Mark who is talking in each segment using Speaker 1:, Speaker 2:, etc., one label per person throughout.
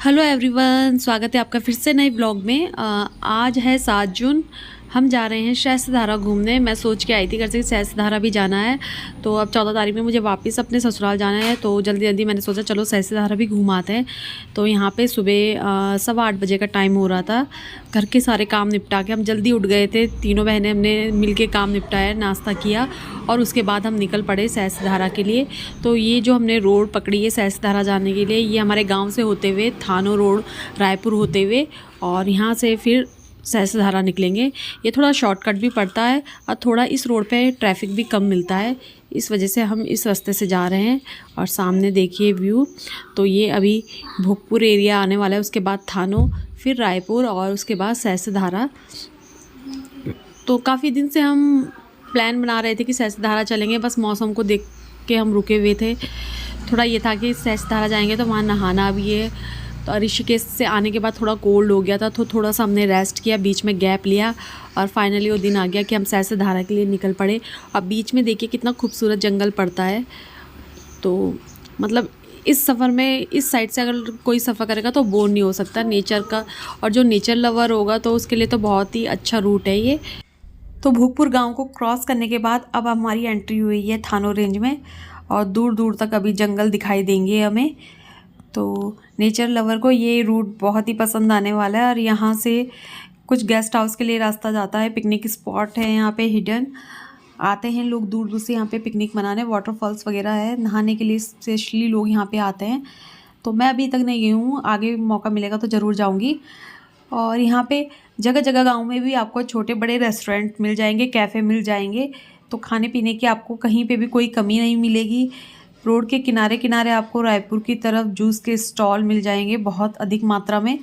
Speaker 1: Hello everyone, स्वागत है आपका फिर से नए ब्लॉग में। आज है 7 जून। हम जा रहे हैं सहस्त्रधारा घूमने। मैं सोच के आई थी घर से सहस्त्रधारा भी जाना है, तो अब 14 तारीख में मुझे वापस अपने ससुराल जाना है, तो जल्दी जल्दी मैंने सोचा चलो सहस्त्रधारा भी घूम आते हैं। तो यहाँ पे सुबह 7:15 का टाइम हो रहा था। घर के सारे काम निपटा के हम जल्दी उठ गए थे। तीनों बहनें हमने मिल के काम निपटाया, नाश्ता किया और उसके बाद हम निकल पड़े सहस्त्रधारा के लिए। तो ये जो हमने रोड पकड़ी है सहस्त्रधारा जाने के लिए, ये हमारे गाँव से होते हुए थानो रोड रायपुर होते हुए और यहाँ से फिर सहस्त्रधारा निकलेंगे। ये थोड़ा शॉर्टकट भी पड़ता है और थोड़ा इस रोड पे ट्रैफिक भी कम मिलता है, इस वजह से हम इस रास्ते से जा रहे हैं। और सामने देखिए व्यू। तो ये अभी भोगपुर एरिया आने वाला है, उसके बाद थानो, फिर रायपुर और उसके बाद सहस्त्रधारा। तो काफ़ी दिन से हम प्लान बना रहे थे कि सहस्त्रधारा चलेंगे, बस मौसम को देख के हम रुके हुए थे। थोड़ा ये था कि सहस्त्रधारा जाएंगे तो वहाँ नहाना भी है। तो ऋषिकेश से आने के बाद थोड़ा कोल्ड हो गया था, तो थोड़ा सा हमने रेस्ट किया, बीच में गैप लिया और फाइनली वो दिन आ गया कि हम सहस्त्रधारा के लिए निकल पड़े। और बीच में देखिए कितना खूबसूरत जंगल पड़ता है। तो मतलब इस सफ़र में इस साइड से अगर कोई सफ़र करेगा तो बोर नहीं हो सकता नेचर का, और जो नेचर लवर होगा तो उसके लिए तो बहुत ही अच्छा रूट है ये। तो भोगपुर गांव को क्रॉस करने के बाद अब हमारी एंट्री हुई है थानो रेंज में, और दूर दूर तक अभी जंगल दिखाई देंगे हमें। तो नेचर लवर को ये रूट बहुत ही पसंद आने वाला है। और यहाँ से कुछ गेस्ट हाउस के लिए रास्ता जाता है, पिकनिक स्पॉट है यहाँ पे हिडन। आते हैं लोग दूर दूर से यहाँ पे पिकनिक मनाने, वाटरफॉल्स वगैरह है, नहाने के लिए स्पेशली लोग यहाँ पे आते हैं। तो मैं अभी तक नहीं गई हूँ, आगे मौका मिलेगा तो ज़रूर जाऊँगी। और यहाँ पे जगह जगह गांव में भी आपको छोटे बड़े रेस्टोरेंट मिल जाएंगे, कैफ़े मिल जाएंगे। तो खाने पीने की आपको कहीं पे भी कोई कमी नहीं मिलेगी। रोड के किनारे किनारे आपको रायपुर की तरफ जूस के स्टॉल मिल जाएंगे बहुत अधिक मात्रा में,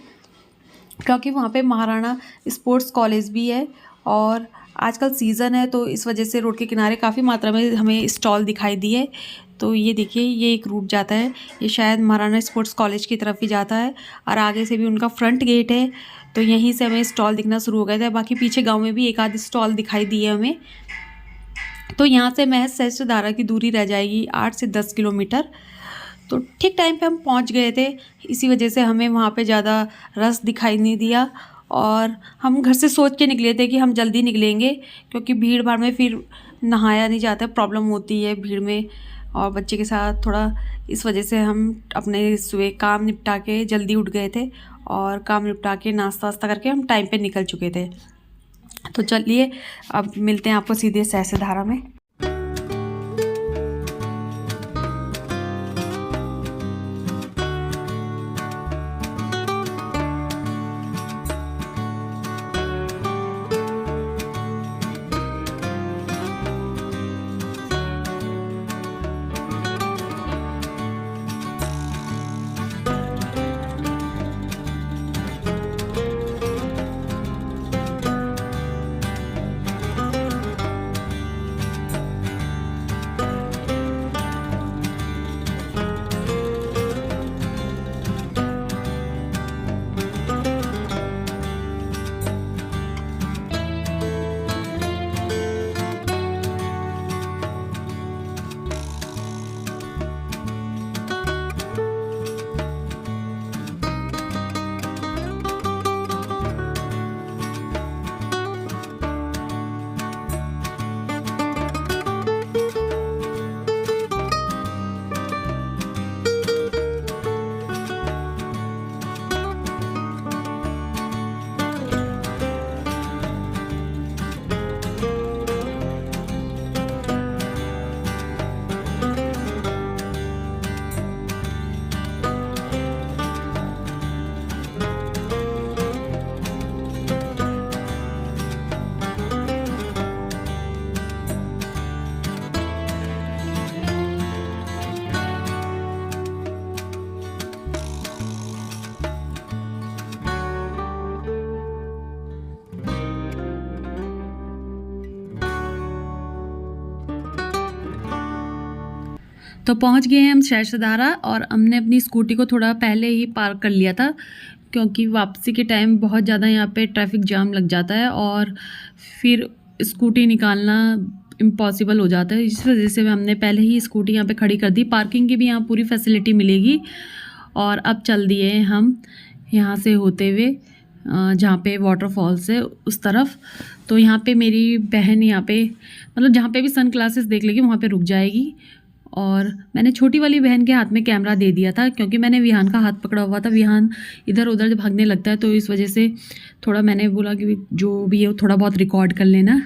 Speaker 1: क्योंकि वहाँ पे महाराणा स्पोर्ट्स कॉलेज भी है और आजकल सीज़न है, तो इस वजह से रोड के किनारे काफ़ी मात्रा में हमें स्टॉल दिखाई दिए। तो ये देखिए, ये एक रूट जाता है, ये शायद महाराणा स्पोर्ट्स कॉलेज की तरफ ही जाता है और आगे से भी उनका फ्रंट गेट है। तो यहीं से हमें स्टॉल दिखना शुरू हो गए थे। बाकी पीछे गाँव में भी एक आध स्टॉल दिखाई दिए हमें। तो यहाँ से महज सहस्त्रधारा की दूरी रह जाएगी 8 से 10 किलोमीटर। तो ठीक टाइम पे हम पहुँच गए थे, इसी वजह से हमें वहाँ पे ज़्यादा रश दिखाई नहीं दिया। और हम घर से सोच के निकले थे कि हम जल्दी निकलेंगे, क्योंकि भीड़ भाड़ में फिर नहाया नहीं जाता, प्रॉब्लम होती है भीड़ में और बच्चे के साथ थोड़ा, इस वजह से हम अपने सुबह काम निपटा के जल्दी उठ गए थे और काम निपटा के नाश्ता वास्ता करके हम टाइम पे निकल चुके थे। तो चलिए अब मिलते हैं आपको सीधे सहस्त्रधारा में। तो पहुंच गए हैं हम सहस्त्रधारा, और हमने अपनी स्कूटी को थोड़ा पहले ही पार्क कर लिया था, क्योंकि वापसी के टाइम बहुत ज़्यादा यहाँ पे ट्रैफिक जाम लग जाता है और फिर स्कूटी निकालना इम्पॉसिबल हो जाता है। इस वजह से हमने पहले ही स्कूटी यहाँ पे खड़ी कर दी। पार्किंग की भी यहाँ पूरी फैसिलिटी मिलेगी। और अब चल दिए हम यहाँ से होते हुए जहाँ पे वाटरफॉल्स है उस तरफ। तो यहाँ पे मेरी बहन यहाँ पे मतलब जहाँ पे भी सन ग्लासेस देख लेगी वहाँ पे रुक जाएगी। और मैंने छोटी वाली बहन के हाथ में कैमरा दे दिया था क्योंकि मैंने विहान का हाथ पकड़ा हुआ था। विहान इधर उधर जब भागने लगता है तो इस वजह से थोड़ा मैंने बोला कि जो भी है थोड़ा बहुत रिकॉर्ड कर लेना।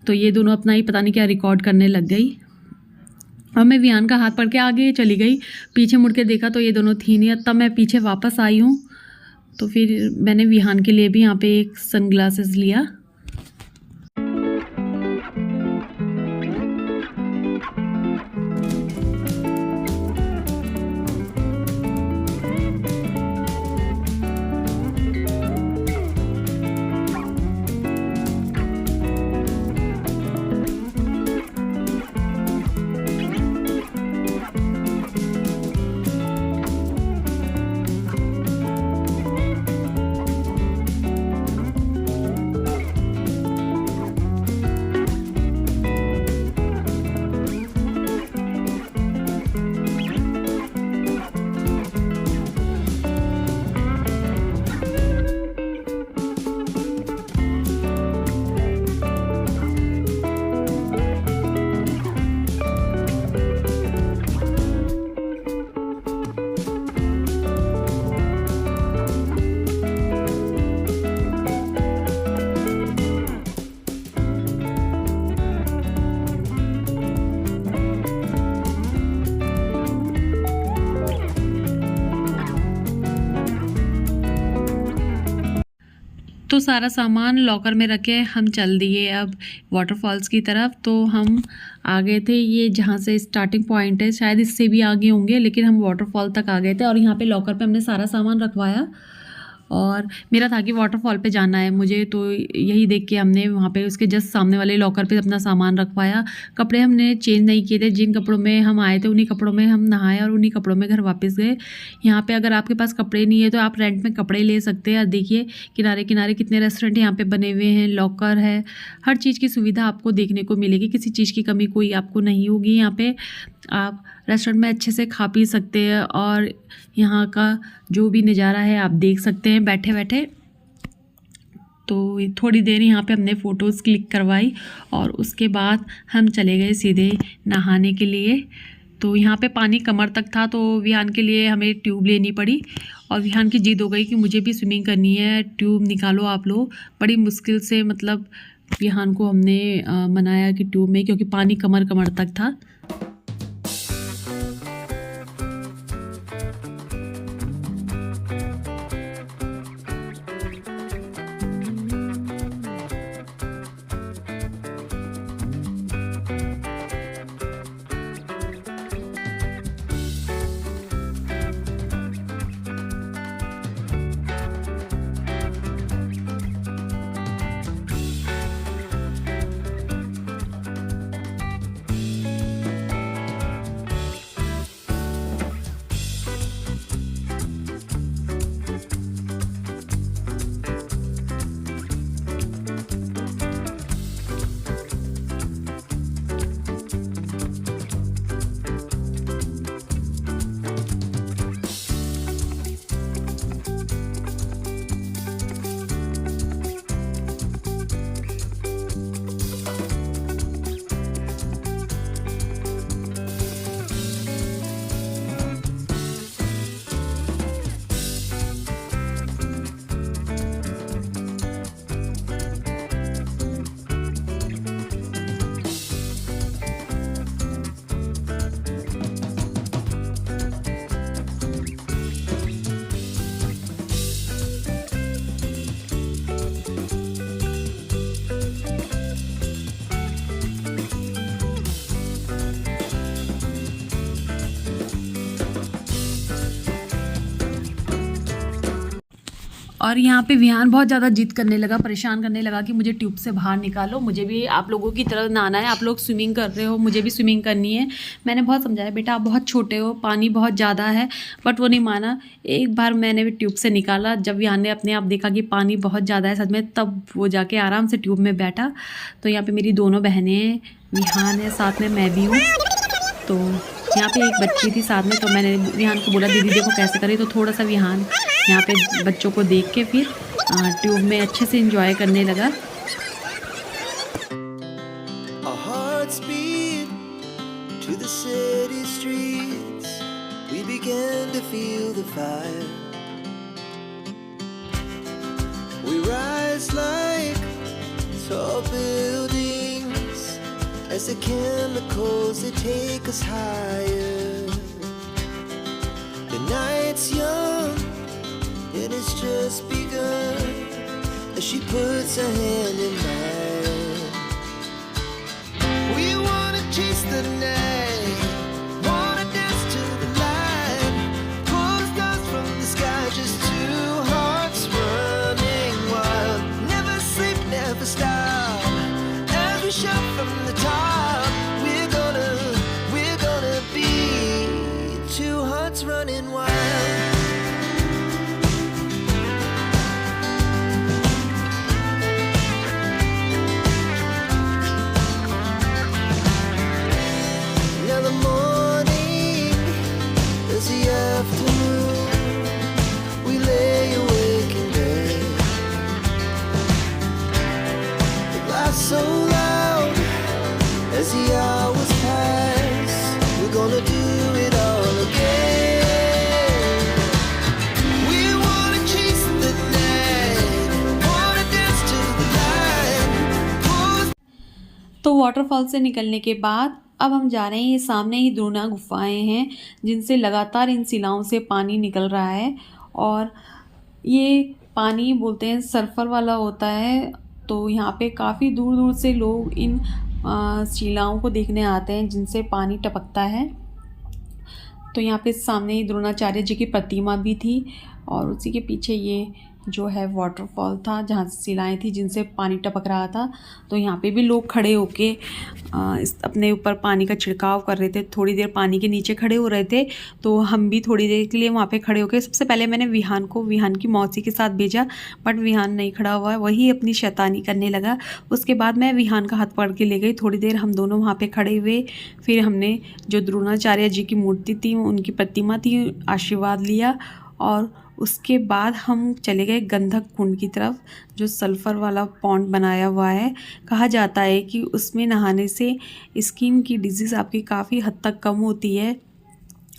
Speaker 1: तो ये दोनों अपना ही पता नहीं क्या रिकॉर्ड करने लग गई और मैं विहान का हाथ पकड़ के आगे चली गई। पीछे मुड़ के देखा तो ये दोनों थी नहीं। तब मैं पीछे वापस आई हूँ तो फिर मैंने विहान के लिए भी यहाँ पे एक सन ग्लासेस लिया। तो सारा सामान लॉकर में रखे हम चल दिए अब वाटरफॉल्स की तरफ। तो हम आ गए थे, ये जहाँ से स्टार्टिंग पॉइंट है शायद इससे भी आगे होंगे, लेकिन हम वाटरफॉल तक आ गए थे। और यहाँ पे लॉकर पे हमने सारा सामान रखवाया और मेरा था कि वाटरफॉल पे जाना है मुझे, तो यही देख के हमने वहाँ पे उसके जस्ट सामने वाले लॉकर पे अपना सामान रखवाया। कपड़े हमने चेंज नहीं किए थे, जिन कपड़ों में हम आए थे उन्हीं कपड़ों में हम नहाए और उन्हीं कपड़ों में घर वापस गए। यहाँ पे अगर आपके पास कपड़े नहीं है तो आप रेंट में कपड़े ले सकते हैं। देखिए किनारे किनारे कितने रेस्टोरेंट यहाँ पे बने हुए हैं, लॉकर है, हर चीज़ की सुविधा आपको देखने को मिलेगी, किसी चीज़ की कमी कोई आपको नहीं होगी। यहाँ पे आप रेस्टोरेंट में अच्छे से खा पी सकते हैं और यहाँ का जो भी नज़ारा है आप देख सकते हैं बैठे बैठे। तो थोड़ी देर यहाँ पे हमने फ़ोटोज़ क्लिक करवाई और उसके बाद हम चले गए सीधे नहाने के लिए। तो यहाँ पे पानी कमर तक था तो विहान के लिए हमें ट्यूब लेनी पड़ी और विहान की जिद हो गई कि मुझे भी स्विमिंग करनी है, ट्यूब निकालो आप लोग। बड़ी मुश्किल से मतलब विहान को हमने मनाया कि ट्यूब में, क्योंकि पानी कमर कमर तक था। और यहाँ पे विहान बहुत ज़्यादा जिद करने लगा, परेशान करने लगा कि मुझे ट्यूब से बाहर निकालो, मुझे भी आप लोगों की तरह नहाना है, आप लोग स्विमिंग कर रहे हो, मुझे भी स्विमिंग करनी है। मैंने बहुत समझाया, बेटा आप बहुत छोटे हो, पानी बहुत ज़्यादा है, बट वो नहीं माना। एक बार मैंने भी ट्यूब से निकाला, जब विहान ने अपने आप देखा कि पानी बहुत ज़्यादा है सच में, तब वो जाके आराम से ट्यूब में बैठा। तो यहाँ पर मेरी दोनों बहनें, विहान है, साथ में मैं भी हूँ। तो यहाँ पे एक बच्ची थी साथ में, तो मैंने विहान को बोला दीदी देखो कैसे करें, तो थोड़ा सा विहान यहाँ पे बच्चों को देख के फिर ट्यूब में अच्छे से एंजॉय करने लगा।
Speaker 2: To the city streets, we began to feel the fire. We rise like tall buildings as the chemicals they take us higher. The night's young and it's just begun as she puts her hand in mine. We wanna chase the night, wanna dance to the light, pull stars from the sky, just two hearts running wild. Never sleep, never stop, as we shout from the top. We're gonna be two hearts running wild. So loud as the hours pass, we're gonna do it all again. We wanna chase the night, wanna dance to the light.
Speaker 1: तो waterfall से निकलने के बाद अब हम जा रहे हैं, ये सामने ही द्रोणा गुफाएं हैं जिनसे लगातार इन शिलाओं से पानी निकल रहा है, और ये पानी बोलते हैं सल्फर वाला होता है। तो यहाँ पे काफ़ी दूर दूर से लोग इन शिलाओं को देखने आते हैं जिनसे पानी टपकता है। तो यहाँ पे सामने ही द्रोणाचार्य जी की प्रतिमा भी थी, और उसी के पीछे ये जो है वाटरफॉल था जहाँ से शिलाएँ थी जिनसे पानी टपक रहा था। तो यहाँ पे भी लोग खड़े होके अपने ऊपर पानी का छिड़काव कर रहे थे, थोड़ी देर पानी के नीचे खड़े हो रहे थे। तो हम भी थोड़ी देर के लिए वहाँ पे खड़े होके, सबसे पहले मैंने विहान को विहान की मौसी के साथ भेजा, बट विहान नहीं खड़ा हुआ, वही अपनी शैतानी करने लगा। उसके बाद मैं विहान का हाथ पकड़ के ले गई, थोड़ी देर हम दोनों वहाँ पर खड़े हुए। फिर हमने जो द्रोणाचार्य जी की मूर्ति थी, उनकी प्रतिमा थी, आशीर्वाद लिया, और उसके बाद हम चले गए गंधक कुंड की तरफ, जो सल्फ़र वाला पॉन्ड बनाया हुआ है। कहा जाता है कि उसमें नहाने से स्किन की डिजीज़ आपकी काफ़ी हद तक कम होती है,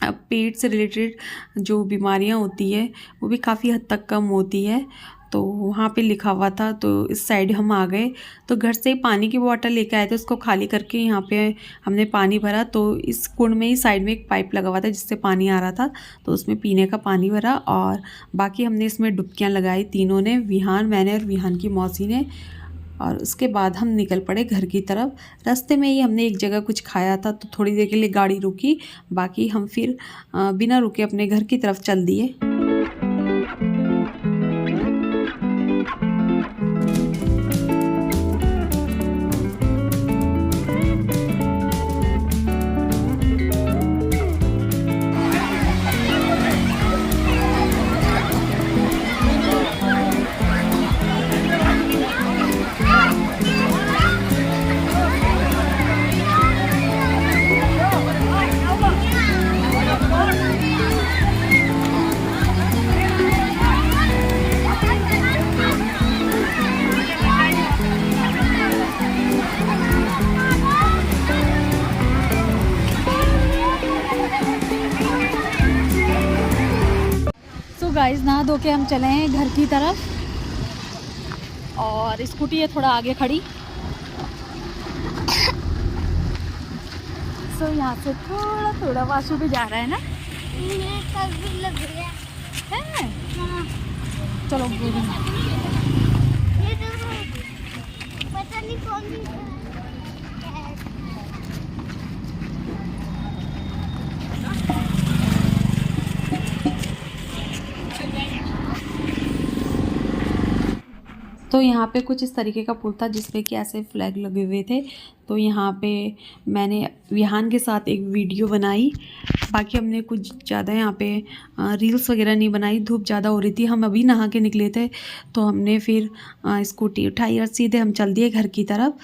Speaker 1: पेट से रिलेटेड जो बीमारियां होती है वो भी काफ़ी हद तक कम होती है। तो वहाँ पे लिखा हुआ था, तो इस साइड हम आ गए। तो घर से पानी की बॉटल लेके आए थे, उसको खाली करके यहाँ पे हमने पानी भरा। तो इस कुंड में ही साइड में एक पाइप लगा हुआ था जिससे पानी आ रहा था, तो उसमें पीने का पानी भरा, और बाकी हमने इसमें डुबकियाँ लगाई तीनों ने, विहान, मैंने और विहान की मौसी ने। और उसके बाद हम निकल पड़े घर की तरफ। रास्ते में ही हमने एक जगह कुछ खाया था, तो थोड़ी देर के लिए गाड़ी रुकी, बाकी हम फिर बिना रुके अपने घर की तरफ चल दिए। गाइस नहा धो के हम चले हैं घर की तरफ, और स्कूटी है थोड़ा आगे खड़ी। सो यहाँ से थोड़ा थोड़ा वाशु भी जा रहा है ना, लग रहा है। चलो पता नहीं कौन तो यहाँ पे कुछ इस तरीके का पुल था जिसपे कि ऐसे फ्लैग लगे हुए थे। तो यहाँ पे मैंने विहान के साथ एक वीडियो बनाई, बाकी हमने कुछ ज़्यादा यहाँ पे रील्स वगैरह नहीं बनाई, धूप ज़्यादा हो रही थी, हम अभी नहा के निकले थे। तो हमने फिर स्कूटी उठाई और सीधे हम चल दिए घर की तरफ।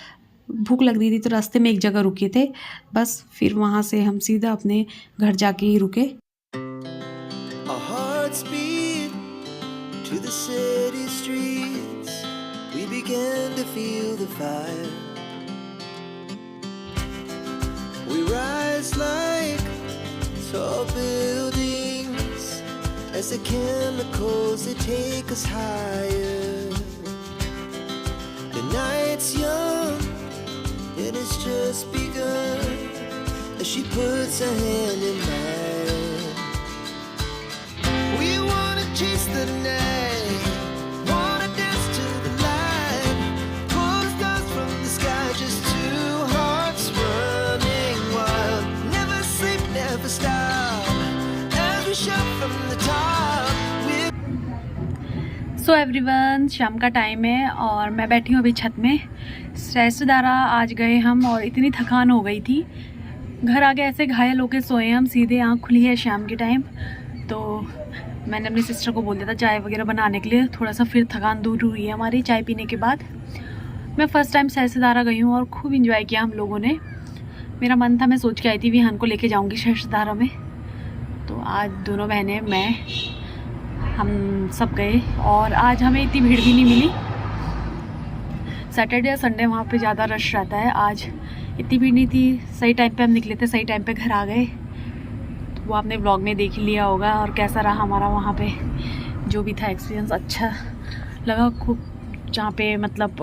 Speaker 1: भूख लग रही थी तो रास्ते में एक जगह रुके थे बस, फिर वहाँ से हम सीधा अपने घर जाके ही रुके।
Speaker 2: Our hearts beat to the city streets. We began to feel the fire. We rise like tall buildings as the chemicals they take us higher. The night's young and it's just begun as she puts her hand in mine. We wanna chase the night, wanna dance to the light, pull the stars from the sky, just two hearts running wild. Never sleep, never stop, as we shout from the top.
Speaker 1: So everyone, शाम का time है और मैं बैठी हूँ अभी छत में। सहस्त्रधारा आज गए हम और इतनी थकान हो गई थी, घर आके ऐसे घायल होके सोए हम, सीधे आँख खुली है शाम के टाइम। तो मैंने अपनी सिस्टर को बोल दिया था चाय वगैरह बनाने के लिए, थोड़ा सा फिर थकान दूर हुई है हमारी चाय पीने के बाद। मैं फ़र्स्ट टाइम सहस्त्रधारा गई हूँ और खूब इंजॉय किया हम लोगों ने। मेरा मन था, मैं सोच के आई थी विहान को लेके जाऊँगी सहस्त्रधारा में। तो आज दोनों बहनें, मैं, हम सब गए और आज हमें इतनी भीड़ भी नहीं मिली। सैटरडे या संडे वहाँ पे ज़्यादा रश रहता है, आज इतनी भीड़ नहीं थी। सही टाइम पे हम निकले थे, सही टाइम पे घर आ गए। तो वो आपने व्लॉग में देख ही लिया होगा। और कैसा रहा हमारा वहाँ पे जो भी था एक्सपीरियंस, अच्छा लगा खूब। जहाँ पे मतलब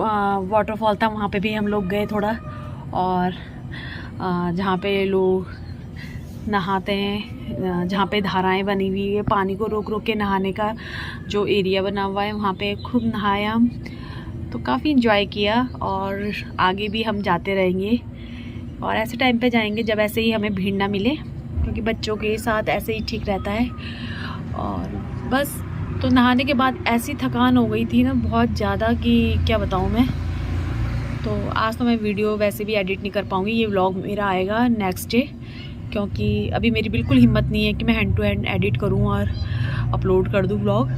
Speaker 1: वाटरफॉल था वहाँ पे भी हम लोग गए थोड़ा, और जहाँ पे लोग नहाते हैं, जहाँ पे धाराएं बनी हुई है, पानी को रोक रोक के नहाने का जो एरिया बना हुआ है, वहाँ पे खूब नहाया हम। तो काफ़ी इन्जॉय किया और आगे भी हम जाते रहेंगे और ऐसे टाइम पे जाएंगे जब ऐसे ही हमें भीड़ ना मिले, क्योंकि बच्चों के साथ ऐसे ही ठीक रहता है। और बस, तो नहाने के बाद ऐसी थकान हो गई थी ना बहुत ज़्यादा कि क्या बताऊँ मैं। तो आज तो मैं वीडियो वैसे भी एडिट नहीं कर पाऊँगी, ये व्लॉग मेरा आएगा नेक्स्ट डे, क्योंकि अभी मेरी बिल्कुल हिम्मत नहीं है कि मैं हैंड टू हैंड एडिट करूं और अपलोड कर दूं व्लॉग।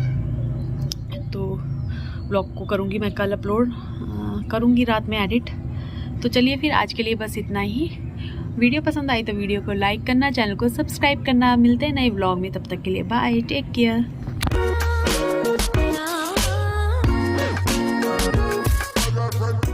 Speaker 1: तो व्लॉग को करूंगी मैं कल अपलोड, करूंगी रात में एडिट। तो चलिए फिर आज के लिए बस इतना ही। वीडियो पसंद आई तो वीडियो को लाइक करना, चैनल को सब्सक्राइब करना। मिलते हैं नए व्लॉग में, तब तक के लिए बाय, टेक केयर।